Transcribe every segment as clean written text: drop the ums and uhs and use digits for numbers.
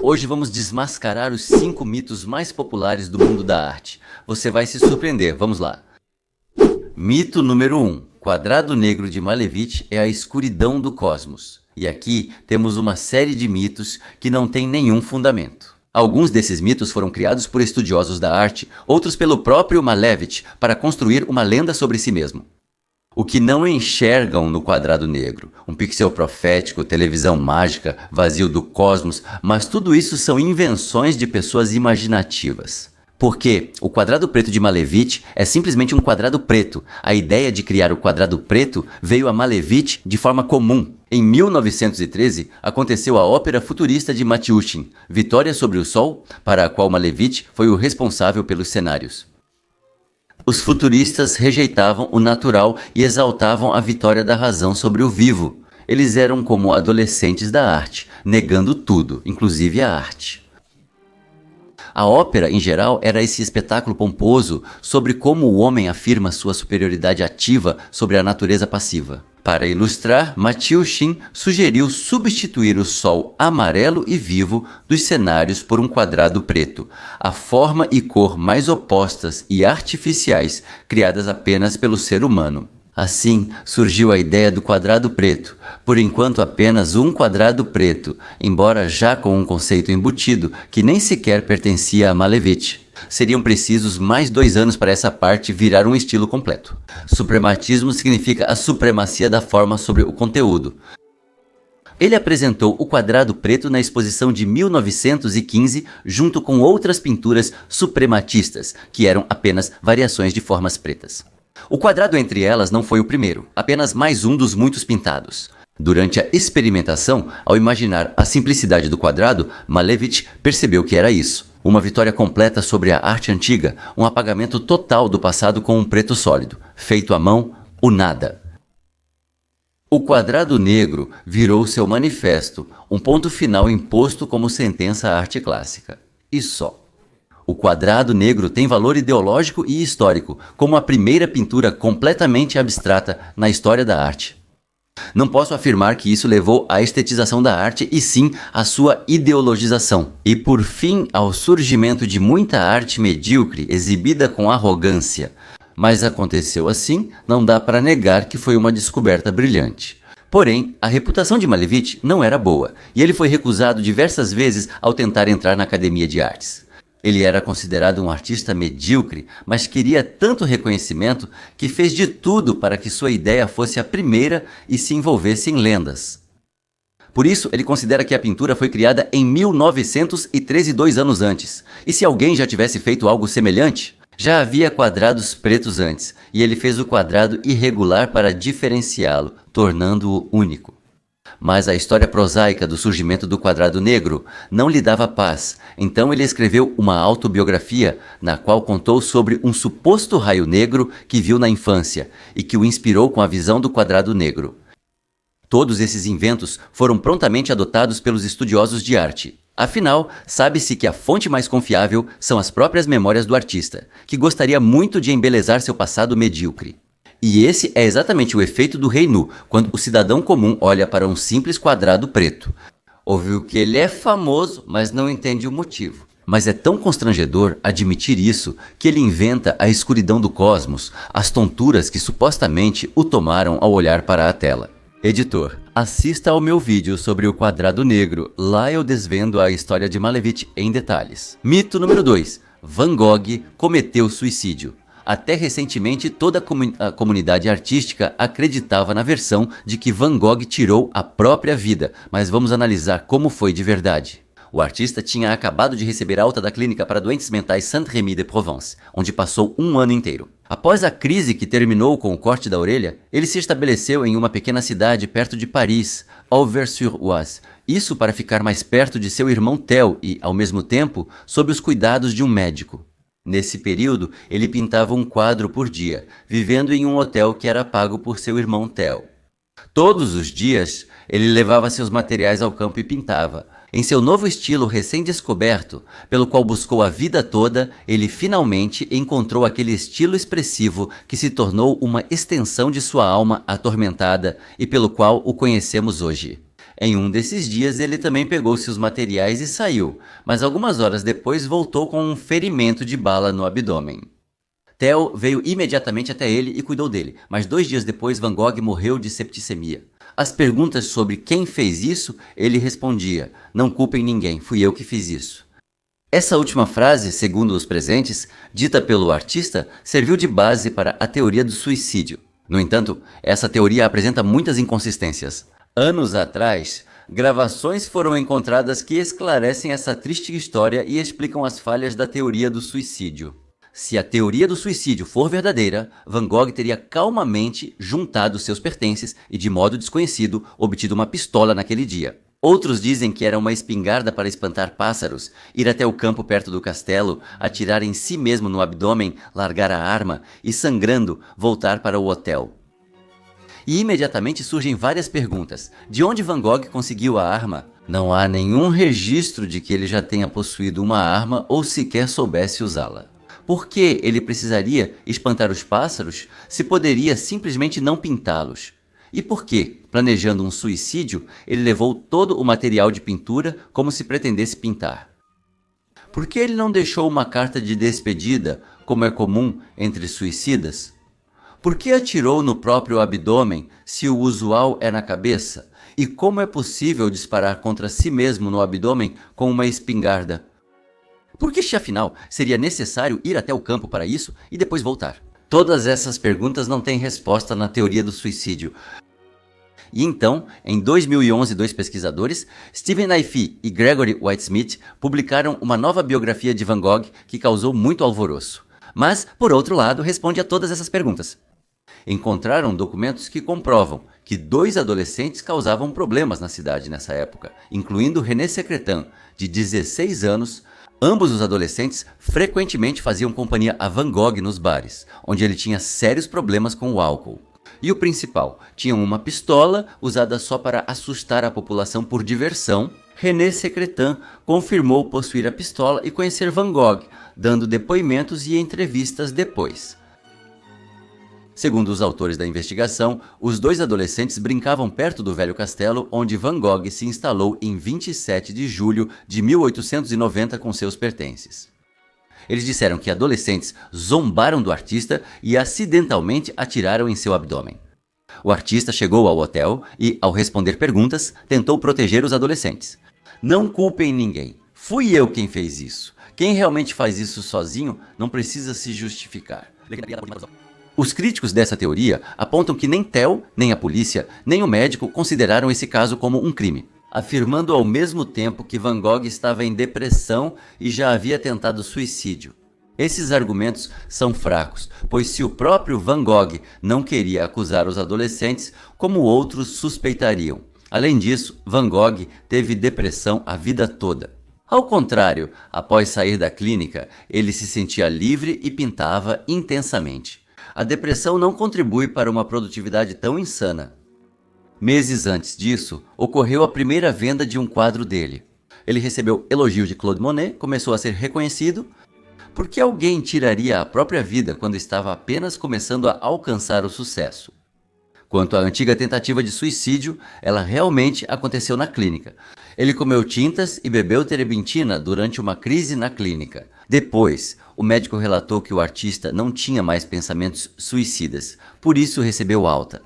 Hoje vamos desmascarar os 5 mitos mais populares do mundo da arte. Você vai se surpreender, vamos lá. Mito número 1. Quadrado negro de Malevich é a escuridão do cosmos. E aqui temos uma série de mitos que não tem nenhum fundamento. Alguns desses mitos foram criados por estudiosos da arte, outros pelo próprio Malevich, para construir uma lenda sobre si mesmo. O que não enxergam no quadrado negro, um pixel profético, televisão mágica, vazio do cosmos, mas tudo isso são invenções de pessoas imaginativas. Porque o quadrado preto de Malevich é simplesmente um quadrado preto. A ideia de criar o quadrado preto veio a Malevich de forma comum. Em 1913, aconteceu a ópera futurista de Matyushin, Vitória sobre o Sol, para a qual Malevich foi o responsável pelos cenários. Os futuristas rejeitavam o natural e exaltavam a vitória da razão sobre o vivo. Eles eram como adolescentes da arte, negando tudo, inclusive a arte. A ópera, em geral, era esse espetáculo pomposo sobre como o homem afirma sua superioridade ativa sobre a natureza passiva. Para ilustrar, Matyushin sugeriu substituir o sol amarelo e vivo dos cenários por um quadrado preto, a forma e cor mais opostas e artificiais criadas apenas pelo ser humano. Assim, surgiu a ideia do quadrado preto, por enquanto apenas um quadrado preto, embora já com um conceito embutido que nem sequer pertencia a Malevich. Seriam precisos mais 2 anos para essa parte virar um estilo completo. Suprematismo significa a supremacia da forma sobre o conteúdo. Ele apresentou o quadrado preto na exposição de 1915 junto com outras pinturas suprematistas, que eram apenas variações de formas pretas. O quadrado entre elas não foi o primeiro, apenas mais um dos muitos pintados. Durante a experimentação, ao imaginar a simplicidade do quadrado, Malevich percebeu que era isso. Uma vitória completa sobre a arte antiga, um apagamento total do passado com um preto sólido, feito à mão, o nada. O quadrado negro virou seu manifesto, um ponto final imposto como sentença à arte clássica. E só. O quadrado negro tem valor ideológico e histórico, como a primeira pintura completamente abstrata na história da arte. Não posso afirmar que isso levou à estetização da arte e sim à sua ideologização. E por fim, ao surgimento de muita arte medíocre exibida com arrogância. Mas aconteceu assim, não dá para negar que foi uma descoberta brilhante. Porém, a reputação de Malevich não era boa, e ele foi recusado diversas vezes ao tentar entrar na Academia de Artes. Ele era considerado um artista medíocre, mas queria tanto reconhecimento que fez de tudo para que sua ideia fosse a primeira e se envolvesse em lendas. Por isso, ele considera que a pintura foi criada em 1913, 2 anos antes. E se alguém já tivesse feito algo semelhante? Já havia quadrados pretos antes, e ele fez o quadrado irregular para diferenciá-lo, tornando-o único. Mas a história prosaica do surgimento do quadrado negro não lhe dava paz, então ele escreveu uma autobiografia na qual contou sobre um suposto raio negro que viu na infância e que o inspirou com a visão do quadrado negro. Todos esses inventos foram prontamente adotados pelos estudiosos de arte. Afinal, sabe-se que a fonte mais confiável são as próprias memórias do artista, que gostaria muito de embelezar seu passado medíocre. E esse é exatamente o efeito do rei nu, quando o cidadão comum olha para um simples quadrado preto. Ouviu que ele é famoso, mas não entende o motivo. Mas é tão constrangedor admitir isso que ele inventa a escuridão do cosmos, as tonturas que supostamente o tomaram ao olhar para a tela. Editor, assista ao meu vídeo sobre o quadrado negro, lá eu desvendo a história de Malevich em detalhes. Mito número 2. Van Gogh cometeu suicídio. Até recentemente, toda a comunidade artística acreditava na versão de que Van Gogh tirou a própria vida, mas vamos analisar como foi de verdade. O artista tinha acabado de receber alta da clínica para doentes mentais Saint-Rémy-de-Provence, onde passou 1 ano inteiro. Após a crise que terminou com o corte da orelha, ele se estabeleceu em uma pequena cidade perto de Paris, Auvers-sur-Oise, isso para ficar mais perto de seu irmão Theo e, ao mesmo tempo, sob os cuidados de um médico. Nesse período, ele pintava um quadro por dia, vivendo em um hotel que era pago por seu irmão Theo. Todos os dias, ele levava seus materiais ao campo e pintava. Em seu novo estilo recém-descoberto, pelo qual buscou a vida toda, ele finalmente encontrou aquele estilo expressivo que se tornou uma extensão de sua alma atormentada e pelo qual o conhecemos hoje. Em um desses dias, ele também pegou seus materiais e saiu, mas algumas horas depois voltou com um ferimento de bala no abdômen. Theo veio imediatamente até ele e cuidou dele, mas 2 dias depois Van Gogh morreu de septicemia. Às perguntas sobre quem fez isso, ele respondia: "Não culpem ninguém, fui eu que fiz isso." Essa última frase, segundo os presentes, dita pelo artista, serviu de base para a teoria do suicídio. No entanto, essa teoria apresenta muitas inconsistências. Anos atrás, gravações foram encontradas que esclarecem essa triste história e explicam as falhas da teoria do suicídio. Se a teoria do suicídio for verdadeira, Van Gogh teria calmamente juntado seus pertences e, de modo desconhecido, obtido uma pistola naquele dia. Outros dizem que era uma espingarda para espantar pássaros, ir até o campo perto do castelo, atirar em si mesmo no abdômen, largar a arma e, sangrando, voltar para o hotel. E imediatamente surgem várias perguntas. De onde Van Gogh conseguiu a arma? Não há nenhum registro de que ele já tenha possuído uma arma ou sequer soubesse usá-la. Por que ele precisaria espantar os pássaros se poderia simplesmente não pintá-los? E por que, planejando um suicídio, ele levou todo o material de pintura como se pretendesse pintar? Por que ele não deixou uma carta de despedida, como é comum entre suicidas? Por que atirou no próprio abdômen, se o usual é na cabeça? E como é possível disparar contra si mesmo no abdômen com uma espingarda? Por que, afinal, seria necessário ir até o campo para isso e depois voltar? Todas essas perguntas não têm resposta na teoria do suicídio. E então, em 2011, 2 pesquisadores, Steven Naifeh e Gregory Whitesmith, publicaram uma nova biografia de Van Gogh que causou muito alvoroço. Mas, por outro lado, responde a todas essas perguntas. Encontraram documentos que comprovam que 2 adolescentes causavam problemas na cidade nessa época, incluindo René Secretan, de 16 anos. Ambos os adolescentes frequentemente faziam companhia a Van Gogh nos bares, onde ele tinha sérios problemas com o álcool. E o principal, tinham uma pistola usada só para assustar a população por diversão. René Secretan confirmou possuir a pistola e conhecer Van Gogh, dando depoimentos e entrevistas depois. Segundo os autores da investigação, os 2 adolescentes brincavam perto do velho castelo onde Van Gogh se instalou em 27 de julho de 1890 com seus pertences. Eles disseram que adolescentes zombaram do artista e acidentalmente atiraram em seu abdômen. O artista chegou ao hotel e, ao responder perguntas, tentou proteger os adolescentes. "Não culpem ninguém. Fui eu quem fez isso. Quem realmente faz isso sozinho não precisa se justificar." Os críticos dessa teoria apontam que nem Theo, nem a polícia, nem o médico consideraram esse caso como um crime, afirmando ao mesmo tempo que Van Gogh estava em depressão e já havia tentado suicídio. Esses argumentos são fracos, pois se o próprio Van Gogh não queria acusar os adolescentes, como outros suspeitariam? Além disso, Van Gogh teve depressão a vida toda. Ao contrário, após sair da clínica, ele se sentia livre e pintava intensamente. A depressão não contribui para uma produtividade tão insana. Meses antes disso, ocorreu a primeira venda de um quadro dele. Ele recebeu elogios de Claude Monet, começou a ser reconhecido. Por que alguém tiraria a própria vida quando estava apenas começando a alcançar o sucesso? Quanto à antiga tentativa de suicídio, ela realmente aconteceu na clínica. Ele comeu tintas e bebeu terebintina durante uma crise na clínica. Depois, o médico relatou que o artista não tinha mais pensamentos suicidas, por isso recebeu alta.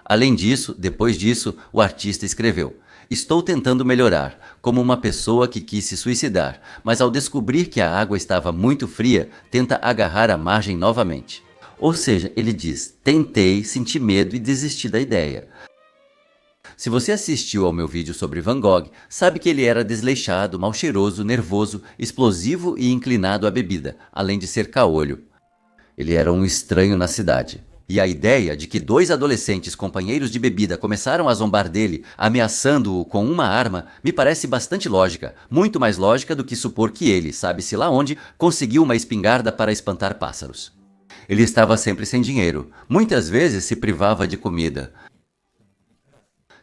Além disso, depois disso, o artista escreveu: "Estou tentando melhorar, como uma pessoa que quis se suicidar, mas ao descobrir que a água estava muito fria, tenta agarrar a margem novamente." Ou seja, ele diz: "Tentei, senti medo e desisti da ideia." Se você assistiu ao meu vídeo sobre Van Gogh, sabe que ele era desleixado, mal cheiroso, nervoso, explosivo e inclinado à bebida, além de ser caolho. Ele era um estranho na cidade. E a ideia de que 2 adolescentes companheiros de bebida começaram a zombar dele, ameaçando-o com uma arma, me parece bastante lógica, muito mais lógica do que supor que ele, sabe-se lá onde, conseguiu uma espingarda para espantar pássaros. Ele estava sempre sem dinheiro, muitas vezes se privava de comida.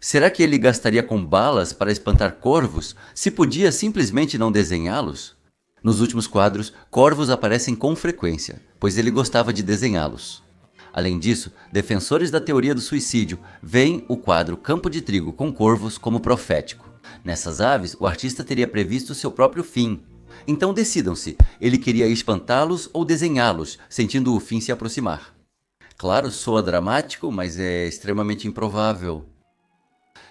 Será que ele gastaria com balas para espantar corvos, se podia simplesmente não desenhá-los? Nos últimos quadros, corvos aparecem com frequência, pois ele gostava de desenhá-los. Além disso, defensores da teoria do suicídio veem o quadro Campo de Trigo com Corvos como profético. Nessas aves, o artista teria previsto seu próprio fim. Então decidam-se, ele queria espantá-los ou desenhá-los, sentindo o fim se aproximar. Claro, soa dramático, mas é extremamente improvável.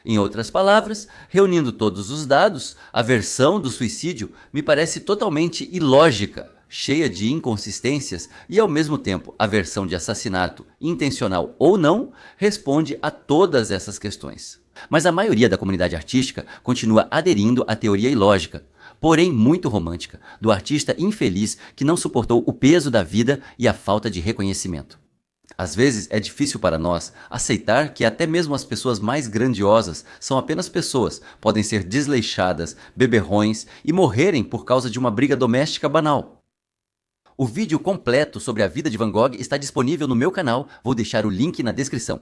Em outras palavras, reunindo todos os dados, a versão do suicídio me parece totalmente ilógica, cheia de inconsistências e, ao mesmo tempo, a versão de assassinato, intencional ou não, responde a todas essas questões. Mas a maioria da comunidade artística continua aderindo à teoria ilógica, porém muito romântica, do artista infeliz que não suportou o peso da vida e a falta de reconhecimento. Às vezes é difícil para nós aceitar que até mesmo as pessoas mais grandiosas são apenas pessoas, podem ser desleixadas, beberrões e morrerem por causa de uma briga doméstica banal. O vídeo completo sobre a vida de Van Gogh está disponível no meu canal, vou deixar o link na descrição.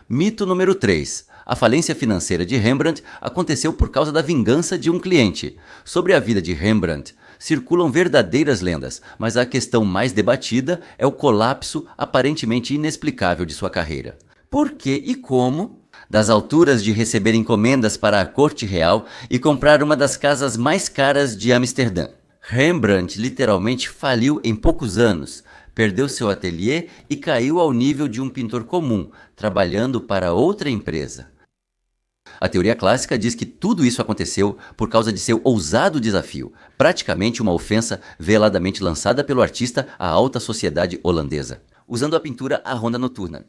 Mito número 3. A falência financeira de Rembrandt aconteceu por causa da vingança de um cliente. Sobre a vida de Rembrandt, circulam verdadeiras lendas, mas a questão mais debatida é o colapso aparentemente inexplicável de sua carreira. Por que e como? Das alturas de receber encomendas para a corte real e comprar uma das casas mais caras de Amsterdã. Rembrandt literalmente faliu em poucos anos, perdeu seu ateliê e caiu ao nível de um pintor comum, trabalhando para outra empresa. A teoria clássica diz que tudo isso aconteceu por causa de seu ousado desafio, praticamente uma ofensa veladamente lançada pelo artista à alta sociedade holandesa, usando a pintura A Ronda Noturna.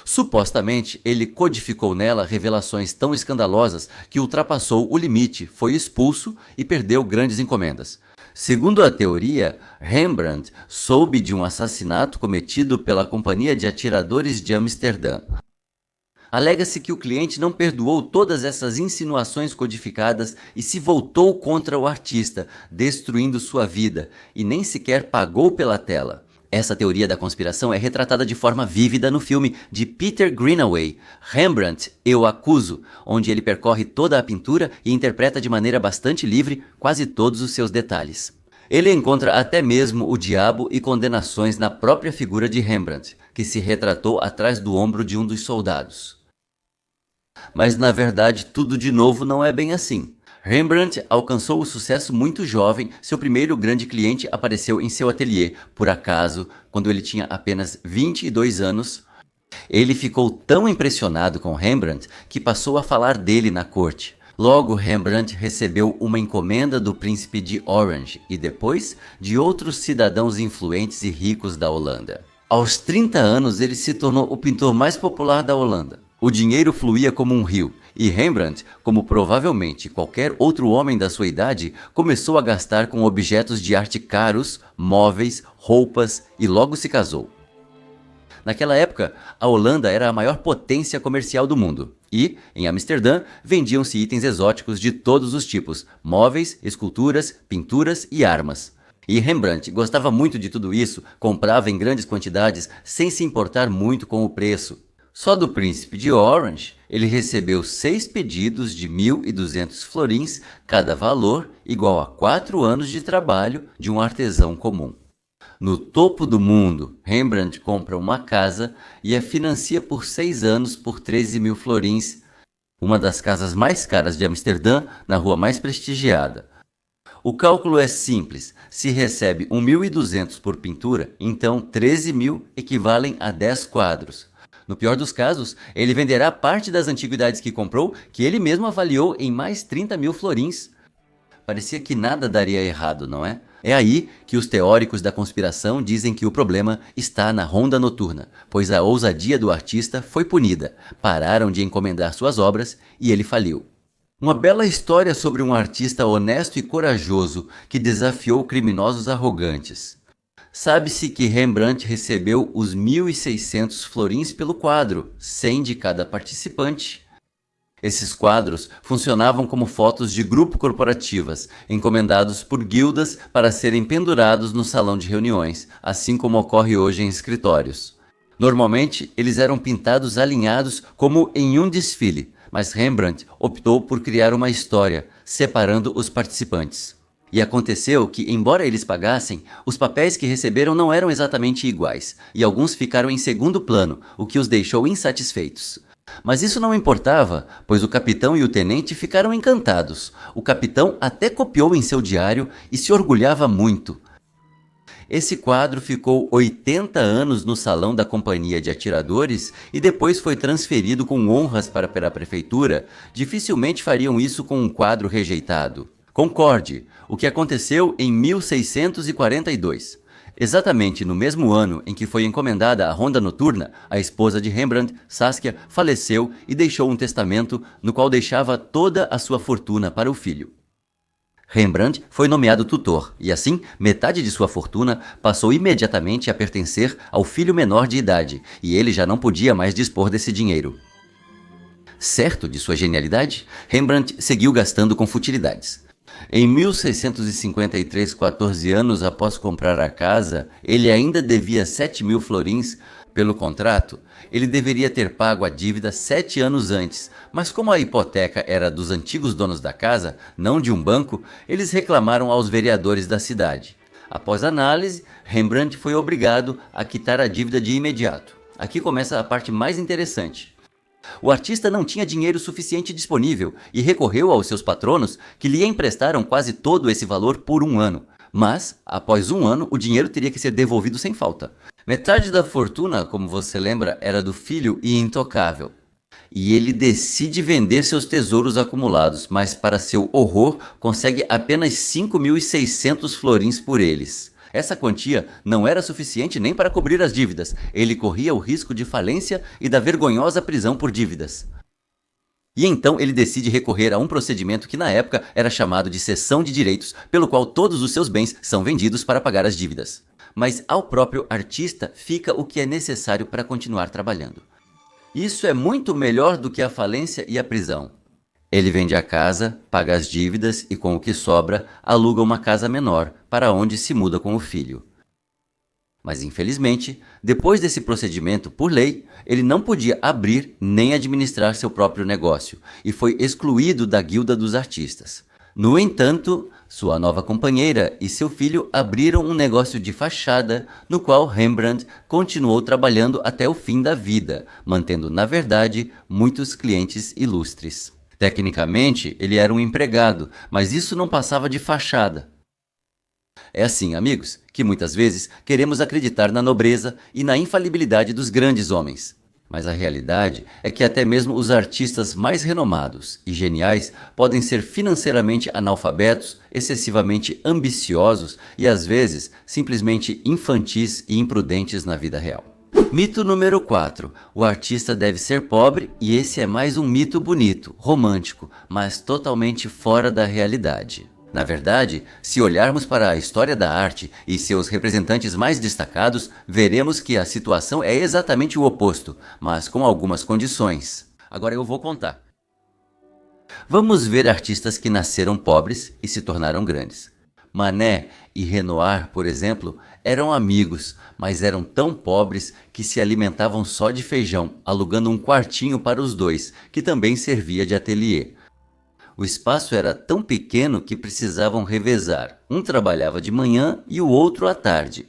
Supostamente, ele codificou nela revelações tão escandalosas que ultrapassou o limite, foi expulso e perdeu grandes encomendas. Segundo a teoria, Rembrandt soube de um assassinato cometido pela Companhia de Atiradores de Amsterdã. Alega-se que o cliente não perdoou todas essas insinuações codificadas e se voltou contra o artista, destruindo sua vida, e nem sequer pagou pela tela. Essa teoria da conspiração é retratada de forma vívida no filme de Peter Greenaway, Rembrandt, Eu Acuso, onde ele percorre toda a pintura e interpreta de maneira bastante livre quase todos os seus detalhes. Ele encontra até mesmo o diabo e condenações na própria figura de Rembrandt, que se retratou atrás do ombro de um dos soldados. Mas na verdade tudo de novo não é bem assim. Rembrandt alcançou o sucesso muito jovem, seu primeiro grande cliente apareceu em seu ateliê, por acaso, quando ele tinha apenas 22 anos. Ele ficou tão impressionado com Rembrandt que passou a falar dele na corte. Logo, Rembrandt recebeu uma encomenda do príncipe de Orange e depois de outros cidadãos influentes e ricos da Holanda. Aos 30 anos, ele se tornou o pintor mais popular da Holanda. O dinheiro fluía como um rio, e Rembrandt, como provavelmente qualquer outro homem da sua idade, começou a gastar com objetos de arte caros, móveis, roupas e logo se casou. Naquela época, a Holanda era a maior potência comercial do mundo e, em Amsterdã, vendiam-se itens exóticos de todos os tipos, móveis, esculturas, pinturas e armas. E Rembrandt gostava muito de tudo isso, comprava em grandes quantidades sem se importar muito com o preço. Só do príncipe de Orange, ele recebeu 6 pedidos de 1.200 florins, cada valor igual a 4 anos de trabalho de um artesão comum. No topo do mundo, Rembrandt compra uma casa e a financia por 6 anos por 13.000 florins, uma das casas mais caras de Amsterdã, na rua mais prestigiada. O cálculo é simples, se recebe 1.200 por pintura, então 13.000 equivalem a 10 quadros. No pior dos casos, ele venderá parte das antiguidades que comprou, que ele mesmo avaliou em mais 30.000 florins. Parecia que nada daria errado, não é? É aí que os teóricos da conspiração dizem que o problema está na Ronda Noturna, pois a ousadia do artista foi punida, pararam de encomendar suas obras e ele faliu. Uma bela história sobre um artista honesto e corajoso que desafiou criminosos arrogantes. Sabe-se que Rembrandt recebeu os 1.600 florins pelo quadro, 100 de cada participante. Esses quadros funcionavam como fotos de grupo corporativas, encomendados por guildas para serem pendurados no salão de reuniões, assim como ocorre hoje em escritórios. Normalmente, eles eram pintados alinhados como em um desfile, mas Rembrandt optou por criar uma história, separando os participantes. E aconteceu que, embora eles pagassem, os papéis que receberam não eram exatamente iguais, e alguns ficaram em segundo plano, o que os deixou insatisfeitos. Mas isso não importava, pois o capitão e o tenente ficaram encantados. O capitão até copiou em seu diário e se orgulhava muito. Esse quadro ficou 80 anos no salão da companhia de atiradores e depois foi transferido com honras para a prefeitura. Dificilmente fariam isso com um quadro rejeitado. Concorde, o que aconteceu em 1642. Exatamente no mesmo ano em que foi encomendada a Ronda Noturna, a esposa de Rembrandt, Saskia, faleceu e deixou um testamento no qual deixava toda a sua fortuna para o filho. Rembrandt foi nomeado tutor e assim metade de sua fortuna passou imediatamente a pertencer ao filho menor de idade e ele já não podia mais dispor desse dinheiro. Certo de sua genialidade, Rembrandt seguiu gastando com futilidades. Em 1653, 14 anos após comprar a casa, ele ainda devia 7.000 florins. Pelo contrato, ele deveria ter pago a dívida 7 anos antes, mas como a hipoteca era dos antigos donos da casa, não de um banco, eles reclamaram aos vereadores da cidade. Após análise, Rembrandt foi obrigado a quitar a dívida de imediato. Aqui começa a parte mais interessante. O artista não tinha dinheiro suficiente disponível e recorreu aos seus patronos, que lhe emprestaram quase todo esse valor por um ano. Mas, após um ano, o dinheiro teria que ser devolvido sem falta. Metade da fortuna, como você lembra, era do filho e intocável. E ele decide vender seus tesouros acumulados, mas para seu horror, consegue apenas 5.600 florins por eles. Essa quantia não era suficiente nem para cobrir as dívidas. Ele corria o risco de falência e da vergonhosa prisão por dívidas. E então ele decide recorrer a um procedimento que na época era chamado de cessão de direitos, pelo qual todos os seus bens são vendidos para pagar as dívidas. Mas ao próprio artista fica o que é necessário para continuar trabalhando. Isso é muito melhor do que a falência e a prisão. Ele vende a casa, paga as dívidas e com o que sobra, aluga uma casa menor, para onde se muda com o filho. Mas infelizmente, depois desse procedimento, por lei, ele não podia abrir nem administrar seu próprio negócio e foi excluído da guilda dos artistas. No entanto, sua nova companheira e seu filho abriram um negócio de fachada, no qual Rembrandt continuou trabalhando até o fim da vida, mantendo, na verdade, muitos clientes ilustres. Tecnicamente, ele era um empregado, mas isso não passava de fachada. É assim, amigos, que muitas vezes queremos acreditar na nobreza e na infalibilidade dos grandes homens. Mas a realidade é que até mesmo os artistas mais renomados e geniais podem ser financeiramente analfabetos, excessivamente ambiciosos e às vezes simplesmente infantis e imprudentes na vida real. Mito número 4. O artista deve ser pobre e esse é mais um mito bonito, romântico, mas totalmente fora da realidade. Na verdade, se olharmos para a história da arte e seus representantes mais destacados, veremos que a situação é exatamente o oposto, mas com algumas condições. Agora eu vou contar. Vamos ver artistas que nasceram pobres e se tornaram grandes. Manet e Renoir, por exemplo, eram amigos, mas eram tão pobres que se alimentavam só de feijão, alugando um quartinho para os dois, que também servia de ateliê. O espaço era tão pequeno que precisavam revezar. Um trabalhava de manhã e o outro à tarde.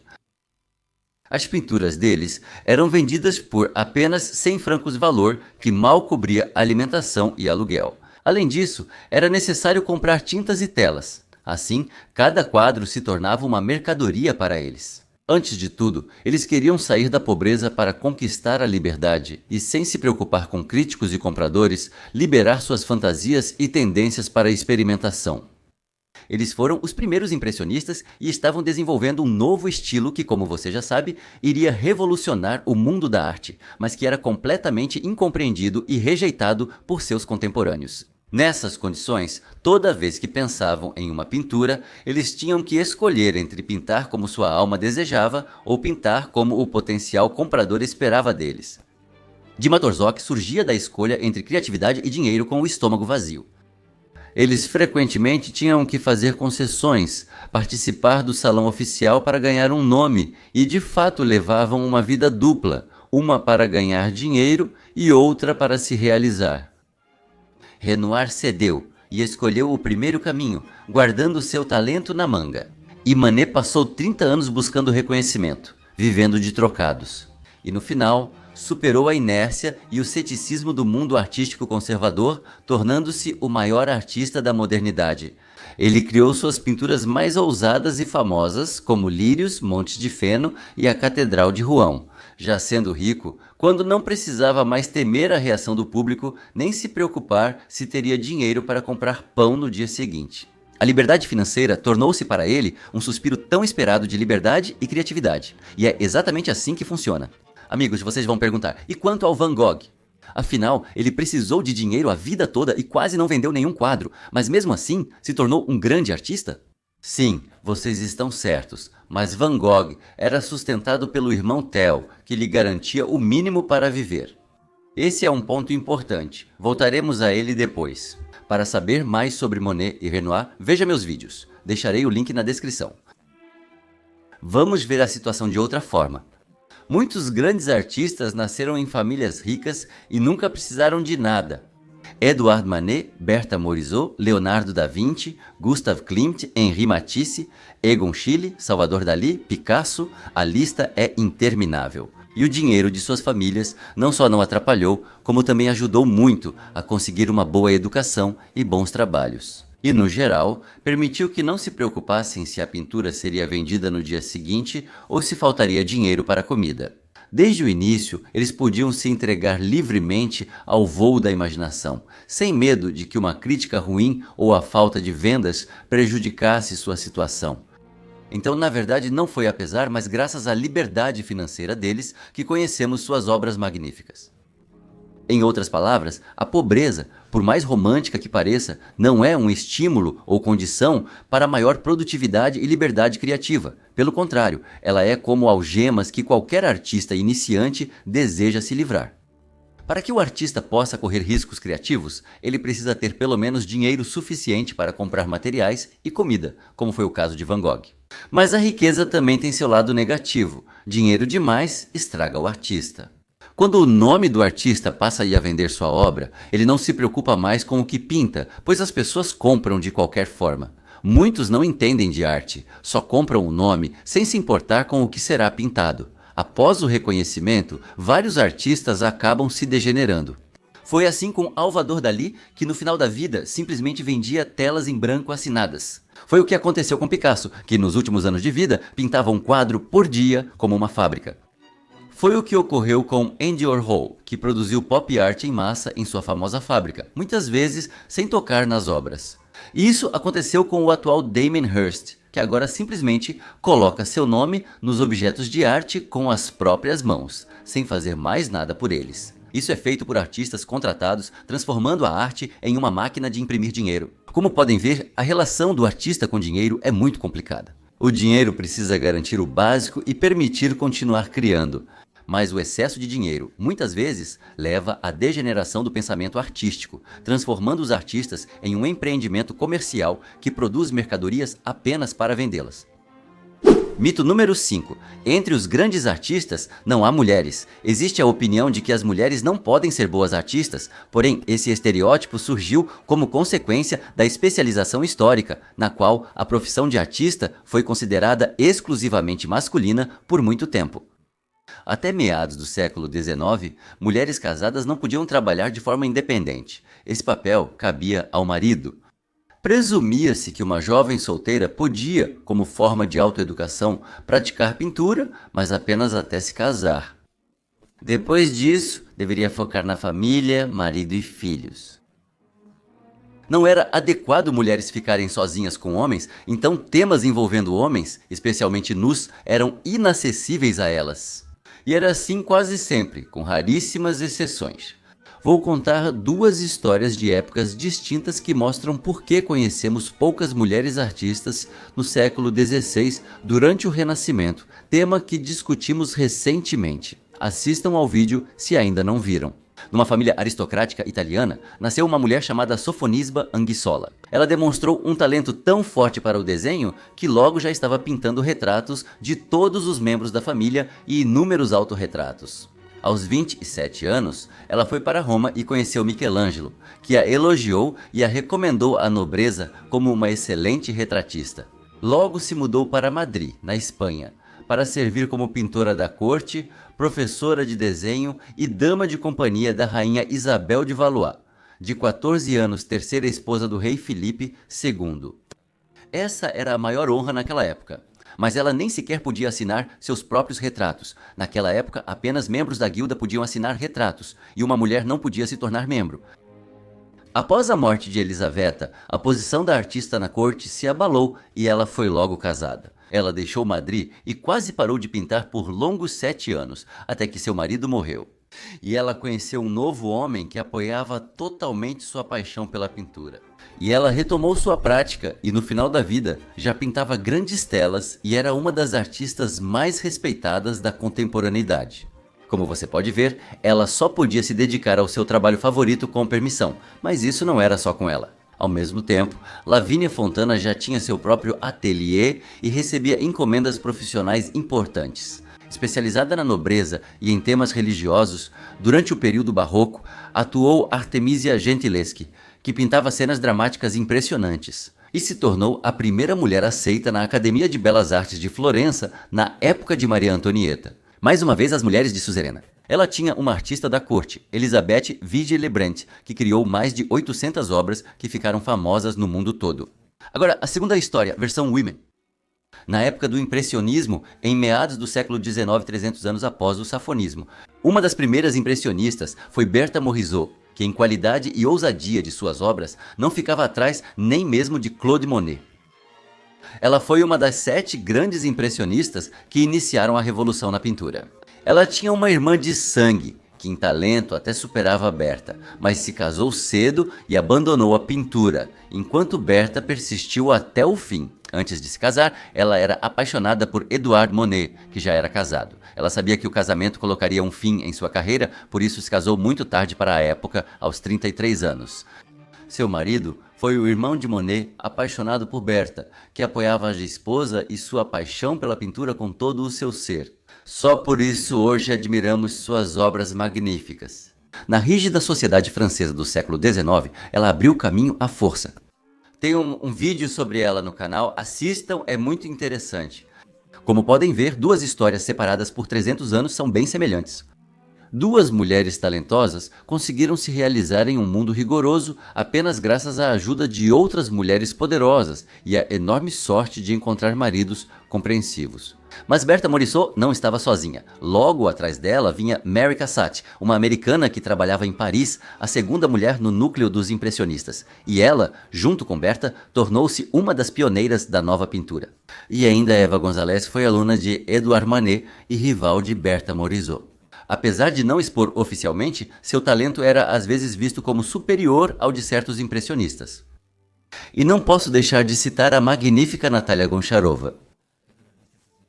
As pinturas deles eram vendidas por apenas 100 francos valor, que mal cobria alimentação e aluguel. Além disso, era necessário comprar tintas e telas. Assim, cada quadro se tornava uma mercadoria para eles. Antes de tudo, eles queriam sair da pobreza para conquistar a liberdade e, sem se preocupar com críticos e compradores, liberar suas fantasias e tendências para a experimentação. Eles foram os primeiros impressionistas e estavam desenvolvendo um novo estilo que, como você já sabe, iria revolucionar o mundo da arte, mas que era completamente incompreendido e rejeitado por seus contemporâneos. Nessas condições, toda vez que pensavam em uma pintura, eles tinham que escolher entre pintar como sua alma desejava ou pintar como o potencial comprador esperava deles. Dima Torzok surgia da escolha entre criatividade e dinheiro com o estômago vazio. Eles frequentemente tinham que fazer concessões, participar do salão oficial para ganhar um nome e de fato levavam uma vida dupla, uma para ganhar dinheiro e outra para se realizar. Renoir cedeu, e escolheu o primeiro caminho, guardando seu talento na manga. E Manet passou 30 anos buscando reconhecimento, vivendo de trocados. E no final, superou a inércia e o ceticismo do mundo artístico conservador, tornando-se o maior artista da modernidade. Ele criou suas pinturas mais ousadas e famosas, como Lírios, Montes de Feno e a Catedral de Rouen. Já sendo rico, quando não precisava mais temer a reação do público, nem se preocupar se teria dinheiro para comprar pão no dia seguinte. A liberdade financeira tornou-se para ele um suspiro tão esperado de liberdade e criatividade. E é exatamente assim que funciona. Amigos, vocês vão perguntar, e quanto ao Van Gogh? Afinal, ele precisou de dinheiro a vida toda e quase não vendeu nenhum quadro, mas mesmo assim se tornou um grande artista? Sim, vocês estão certos, mas Van Gogh era sustentado pelo irmão Theo, que lhe garantia o mínimo para viver. Esse é um ponto importante, voltaremos a ele depois. Para saber mais sobre Monet e Renoir, veja meus vídeos, deixarei o link na descrição. Vamos ver a situação de outra forma. Muitos grandes artistas nasceram em famílias ricas e nunca precisaram de nada. Edouard Manet, Bertha Morisot, Leonardo da Vinci, Gustav Klimt, Henri Matisse, Egon Schiele, Salvador Dalí, Picasso, a lista é interminável. E o dinheiro de suas famílias não só não atrapalhou, como também ajudou muito a conseguir uma boa educação e bons trabalhos. E, no geral, permitiu que não se preocupassem se a pintura seria vendida no dia seguinte ou se faltaria dinheiro para a comida. Desde o início, eles podiam se entregar livremente ao voo da imaginação, sem medo de que uma crítica ruim ou a falta de vendas prejudicasse sua situação. Então, na verdade, não foi apesar, mas graças à liberdade financeira deles que conhecemos suas obras magníficas. Em outras palavras, a pobreza, por mais romântica que pareça, não é um estímulo ou condição para maior produtividade e liberdade criativa. Pelo contrário, ela é como algemas que qualquer artista iniciante deseja se livrar. Para que o artista possa correr riscos criativos, ele precisa ter pelo menos dinheiro suficiente para comprar materiais e comida, como foi o caso de Van Gogh. Mas a riqueza também tem seu lado negativo. Dinheiro demais estraga o artista. Quando o nome do artista passa a vender sua obra, ele não se preocupa mais com o que pinta, pois as pessoas compram de qualquer forma. Muitos não entendem de arte, só compram o nome sem se importar com o que será pintado. Após o reconhecimento, vários artistas acabam se degenerando. Foi assim com Salvador Dalí, que no final da vida simplesmente vendia telas em branco assinadas. Foi o que aconteceu com Picasso, que nos últimos anos de vida pintava um quadro por dia como uma fábrica. Foi o que ocorreu com Andy Warhol, que produziu pop art em massa em sua famosa fábrica, muitas vezes sem tocar nas obras. Isso aconteceu com o atual Damien Hirst, que agora simplesmente coloca seu nome nos objetos de arte com as próprias mãos, sem fazer mais nada por eles. Isso é feito por artistas contratados, transformando a arte em uma máquina de imprimir dinheiro. Como podem ver, a relação do artista com dinheiro é muito complicada. O dinheiro precisa garantir o básico e permitir continuar criando. Mas o excesso de dinheiro, muitas vezes, leva à degeneração do pensamento artístico, transformando os artistas em um empreendimento comercial que produz mercadorias apenas para vendê-las. Mito número 5. Entre os grandes artistas não há mulheres. Existe a opinião de que as mulheres não podem ser boas artistas, porém esse estereótipo surgiu como consequência da especialização histórica, na qual a profissão de artista foi considerada exclusivamente masculina por muito tempo. Até meados do século XIX, mulheres casadas não podiam trabalhar de forma independente. Esse papel cabia ao marido. Presumia-se que uma jovem solteira podia, como forma de autoeducação, praticar pintura, mas apenas até se casar. Depois disso, deveria focar na família, marido e filhos. Não era adequado mulheres ficarem sozinhas com homens, então temas envolvendo homens, especialmente nus, eram inacessíveis a elas. E era assim quase sempre, com raríssimas exceções. Vou contar duas histórias de épocas distintas que mostram por que conhecemos poucas mulheres artistas no século XVI durante o Renascimento, tema que discutimos recentemente. Assistam ao vídeo se ainda não viram. Numa família aristocrática italiana, nasceu uma mulher chamada Sofonisba Anguissola. Ela demonstrou um talento tão forte para o desenho que logo já estava pintando retratos de todos os membros da família e inúmeros autorretratos. Aos 27 anos, ela foi para Roma e conheceu Michelangelo, que a elogiou e a recomendou à nobreza como uma excelente retratista. Logo se mudou para Madrid, na Espanha, para servir como pintora da corte, professora de desenho e dama de companhia da rainha Isabel de Valois, de 14 anos, terceira esposa do rei Filipe II. Essa era a maior honra naquela época. Mas ela nem sequer podia assinar seus próprios retratos. Naquela época, apenas membros da guilda podiam assinar retratos, e uma mulher não podia se tornar membro. Após a morte de Elisaveta, a posição da artista na corte se abalou e ela foi logo casada. Ela deixou Madrid e quase parou de pintar por longos 7 anos, até que seu marido morreu. E ela conheceu um novo homem que apoiava totalmente sua paixão pela pintura. E ela retomou sua prática e no final da vida já pintava grandes telas e era uma das artistas mais respeitadas da contemporaneidade. Como você pode ver, ela só podia se dedicar ao seu trabalho favorito com permissão, mas isso não era só com ela. Ao mesmo tempo, Lavínia Fontana já tinha seu próprio ateliê e recebia encomendas profissionais importantes. Especializada na nobreza e em temas religiosos, durante o período barroco, atuou Artemisia Gentileschi, que pintava cenas dramáticas impressionantes, e se tornou a primeira mulher aceita na Academia de Belas Artes de Florença na época de Maria Antonieta. Mais uma vez as mulheres de Suzerena. Ela tinha uma artista da corte, Elisabeth Vigée-Lebrun, que criou mais de 800 obras que ficaram famosas no mundo todo. Agora, a segunda história, versão Women. Na época do impressionismo, em meados do século XIX, 300 anos após o safonismo, uma das primeiras impressionistas foi Berta Morisot, que em qualidade e ousadia de suas obras não ficava atrás nem mesmo de Claude Monet. Ela foi uma das 7 grandes impressionistas que iniciaram a revolução na pintura. Ela tinha uma irmã de sangue, que em talento até superava Berta, mas se casou cedo e abandonou a pintura, enquanto Berta persistiu até o fim. Antes de se casar, ela era apaixonada por Edouard Monet, que já era casado. Ela sabia que o casamento colocaria um fim em sua carreira, por isso se casou muito tarde para a época, aos 33 anos. Seu marido foi o irmão de Monet, apaixonado por Berta, que apoiava a esposa e sua paixão pela pintura com todo o seu ser. Só por isso hoje admiramos suas obras magníficas. Na rígida sociedade francesa do século XIX, ela abriu caminho à força. Tem um vídeo sobre ela no canal, assistam, é muito interessante. Como podem ver, 2 histórias separadas por 300 anos são bem semelhantes. 2 mulheres talentosas conseguiram se realizar em um mundo rigoroso apenas graças à ajuda de outras mulheres poderosas e à enorme sorte de encontrar maridos compreensivos. Mas Berta Morisot não estava sozinha. Logo atrás dela vinha Mary Cassatt, uma americana que trabalhava em Paris, a segunda mulher no núcleo dos impressionistas. E ela, junto com Berta, tornou-se uma das pioneiras da nova pintura. E ainda Eva Gonzalez foi aluna de Edouard Manet e rival de Berta Morisot. Apesar de não expor oficialmente, seu talento era às vezes visto como superior ao de certos impressionistas. E não posso deixar de citar a magnífica Natalia Goncharova.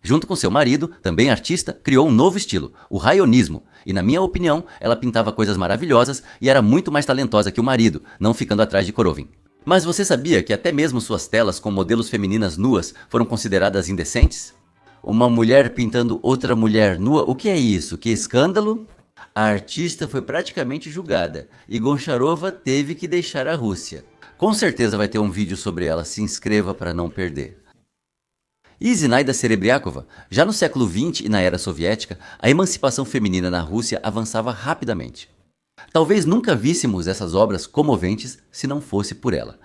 Junto com seu marido, também artista, criou um novo estilo, o raionismo, e na minha opinião, ela pintava coisas maravilhosas e era muito mais talentosa que o marido, não ficando atrás de Korovin. Mas você sabia que até mesmo suas telas com modelos femininas nuas foram consideradas indecentes? Uma mulher pintando outra mulher nua, o que é isso? Que escândalo? A artista foi praticamente julgada e Goncharova teve que deixar a Rússia. Com certeza vai ter um vídeo sobre ela, se inscreva para não perder. E Zinaida Serebriakova, já no século XX e na era soviética, a emancipação feminina na Rússia avançava rapidamente. Talvez nunca víssemos essas obras comoventes se não fosse por ela.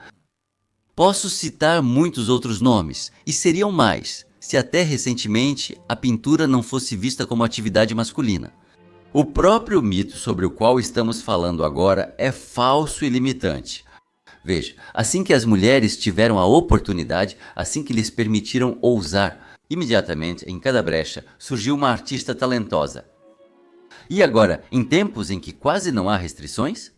Posso citar muitos outros nomes, e seriam mais, se até recentemente a pintura não fosse vista como atividade masculina. O próprio mito sobre o qual estamos falando agora é falso e limitante. Veja, assim que as mulheres tiveram a oportunidade, assim que lhes permitiram ousar, imediatamente, em cada brecha, surgiu uma artista talentosa. E agora, em tempos em que quase não há restrições?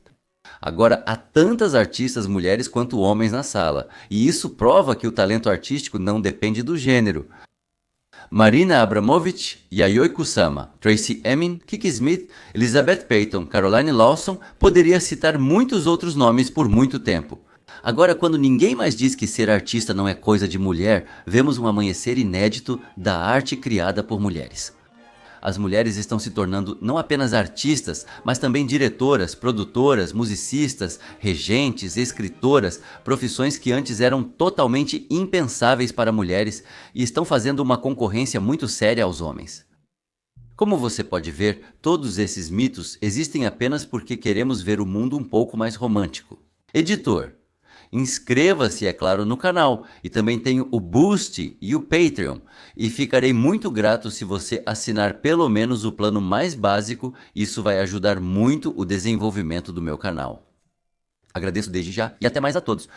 Agora há tantas artistas mulheres quanto homens na sala, e isso prova que o talento artístico não depende do gênero. Marina Abramović, Yayoi Kusama, Tracey Emin, Kiki Smith, Elizabeth Peyton, Caroline Lawson, poderia citar muitos outros nomes por muito tempo. Agora, quando ninguém mais diz que ser artista não é coisa de mulher, vemos um amanhecer inédito da arte criada por mulheres. As mulheres estão se tornando não apenas artistas, mas também diretoras, produtoras, musicistas, regentes, escritoras, profissões que antes eram totalmente impensáveis para mulheres e estão fazendo uma concorrência muito séria aos homens. Como você pode ver, todos esses mitos existem apenas porque queremos ver o mundo um pouco mais romântico. Editor, inscreva-se, é claro, no canal, e também tenho o Boost e o Patreon, e ficarei muito grato se você assinar pelo menos o plano mais básico, isso vai ajudar muito o desenvolvimento do meu canal. Agradeço desde já e até mais a todos.